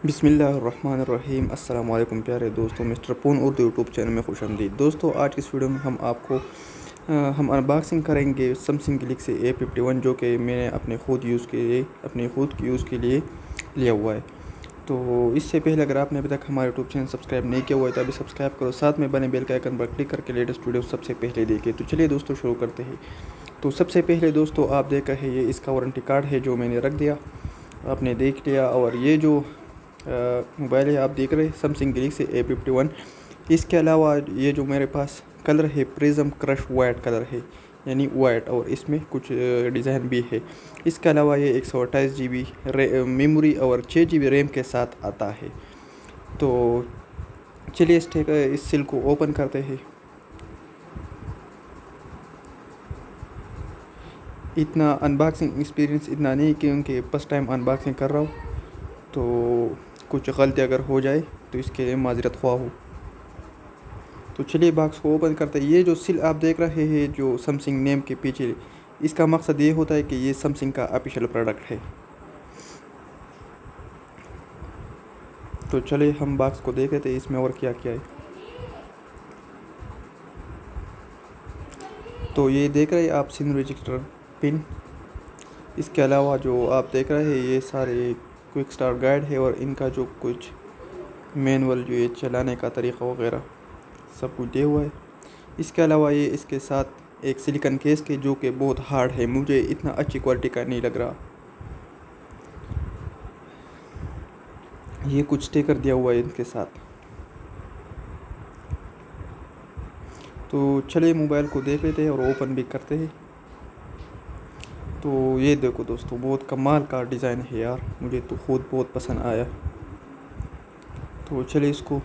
बिस्मिल्लाहिर्रहमानिर्रहीम। अस्सलाम वालेकुम प्यारे दोस्तों, मिस्टर पून उर्दू यूट्यूब चैनल में खुशामदीद। दोस्तों, आज की इस वीडियो में हम अनबॉक्सिंग करेंगे सैमसंग गैलेक्सी A51, जो कि मैंने अपने खुद की यूज़ के लिए लिया हुआ है। तो इससे पहले अगर आपने अभी तक हमारे यूट्यूब चैनल सब्सक्राइब नहीं किया हुआ है तो अभी सब्सक्राइब करो, साथ में बने बेल के आइकन पर क्लिक करके लेटेस्ट वीडियो सबसे पहले देखिए। तो चलिए दोस्तों, शुरू करते हैं। तो सबसे पहले दोस्तों, आप देख रहे हैं ये इसका वारंटी कार्ड है जो मैंने रख दिया, आपने देख लिया। और ये जो मोबाइल है आप देख रहे हैं सैमसंग गैलेक्सी A51। इसके अलावा ये जो मेरे पास कलर है प्रिज्म क्रश वाइट कलर है, यानी वाइट, और इसमें कुछ डिज़ाइन भी है। इसके अलावा ये 128 GB मेमोरी और 6 GB रैम के साथ आता है। तो चलिए इस सील को ओपन करते हैं। इतना अनबॉक्सिंग एक्सपीरियंस इतना नहीं, क्योंकि फर्स्ट टाइम अनबॉक्सिंग कर रहा हूँ, तो कुछ गलती अगर हो जाए तो इसके लिए माजरत ख्वाह हो। तो चलिए बॉक्स को ओपन करते हैं। ये जो सील आप देख रहे हैं जो सैमसंग नेम के पीछे, इसका मकसद ये होता है कि ये सैमसंग का ऑफिशियल प्रोडक्ट है। तो चलिए हम बॉक्स को देख लेते हैं इसमें और क्या क्या है। तो ये देख रहे हैं आप सिम रजिस्टर पिन। इसके अलावा जो आप देख रहे हैं ये सारे क्विक स्टार्ट गाइड है, और इनका जो कुछ मैनुअल जो ये चलाने का तरीक़ा वगैरह सब कुछ दिया हुआ है। इसके अलावा ये इसके साथ एक सिलिकॉन केस के, जो कि बहुत हार्ड है, मुझे इतना अच्छी क्वालिटी का नहीं लग रहा। ये कुछ स्टिकर दिया हुआ है इनके साथ। तो चलिए मोबाइल को देख लेते हैं और ओपन भी करते हैं। तो ये देखो दोस्तों, बहुत कमाल का डिज़ाइन है यार, मुझे तो खुद बहुत पसंद आया। तो चलिए इसको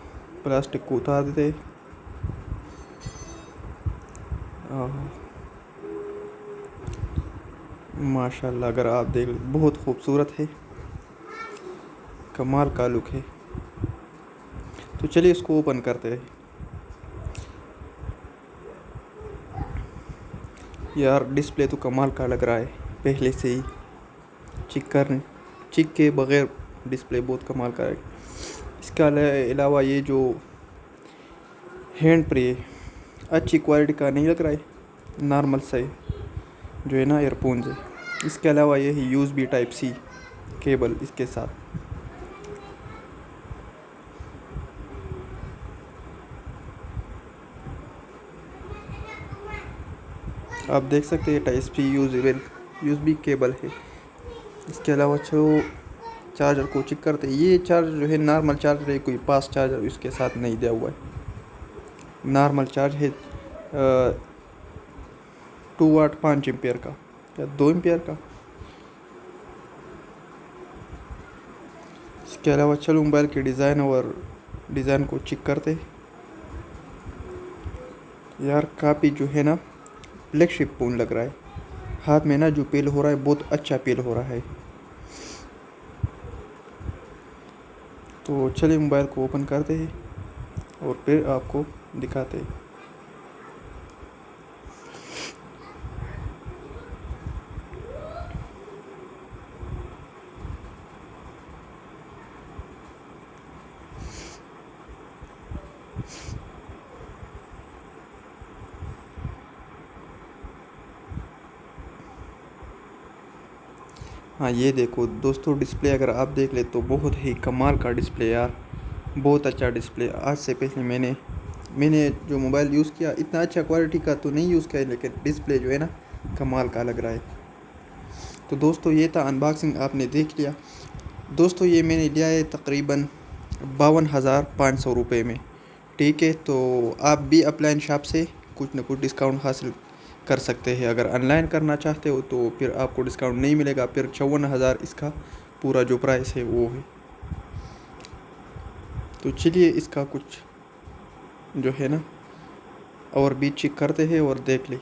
प्लास्टिक को उतार देते हैं। माशाल्लाह, अगर आप देख बहुत खूबसूरत है, कमाल का लुक है। तो चलिए इसको ओपन करते हैं। यार डिस्प्ले तो कमाल का लग रहा है, पहले से ही चिक के बगैर डिस्प्ले बहुत कमाल का है। इसके अलावा ये जो हैंड प्रे अच्छी क्वालिटी का नहीं लग रहा है, नॉर्मल सा जो है ना ईयरफोन्स है। इसके अलावा ये है USB Type-C केबल इसके साथ। आप देख सकते हैं Type-C USB केबल है। इसके अलावा जो चार्जर को चेक करते हैं, ये चार्जर जो है नॉर्मल चार्जर है, कोई फास्ट चार्जर इसके साथ नहीं दिया हुआ है। नॉर्मल चार्ज है 2 वाट 5 एम्पियर का या 2 एम्पियर का। इसके अलावा चलो मोबाइल के डिज़ाइन को चेक करते हैं। यार काफ़ी जो है ना फ्लैगशिप फ़ोन लग रहा है, हाथ में ना जो फील हो रहा है बहुत अच्छा फील हो रहा है। तो चलिए मोबाइल को ओपन करते हैं और फिर आपको दिखाते हैं। हाँ, ये देखो दोस्तों, डिस्प्ले अगर आप देख ले तो बहुत ही कमाल का डिस्प्ले यार, बहुत अच्छा डिस्प्ले। आज से पहले मैंने जो मोबाइल यूज़ किया इतना अच्छा क्वालिटी का तो नहीं यूज़ किया, लेकिन डिस्प्ले जो है ना कमाल का लग रहा है। तो दोस्तों ये था अनबॉक्सिंग, आपने देख लिया। दोस्तों ये मैंने लिया है तकरीबन 52,500 रुपये में, ठीक है। तो आप भी ऑफलाइन शॉप से कुछ ना कुछ डिस्काउंट हासिल कर सकते हैं। अगर ऑनलाइन करना चाहते हो तो फिर आपको डिस्काउंट नहीं मिलेगा, फिर 54,000 इसका पूरा जो प्राइस है वो है। तो चलिए इसका कुछ जो है ना और भी चेक करते हैं और देख ले।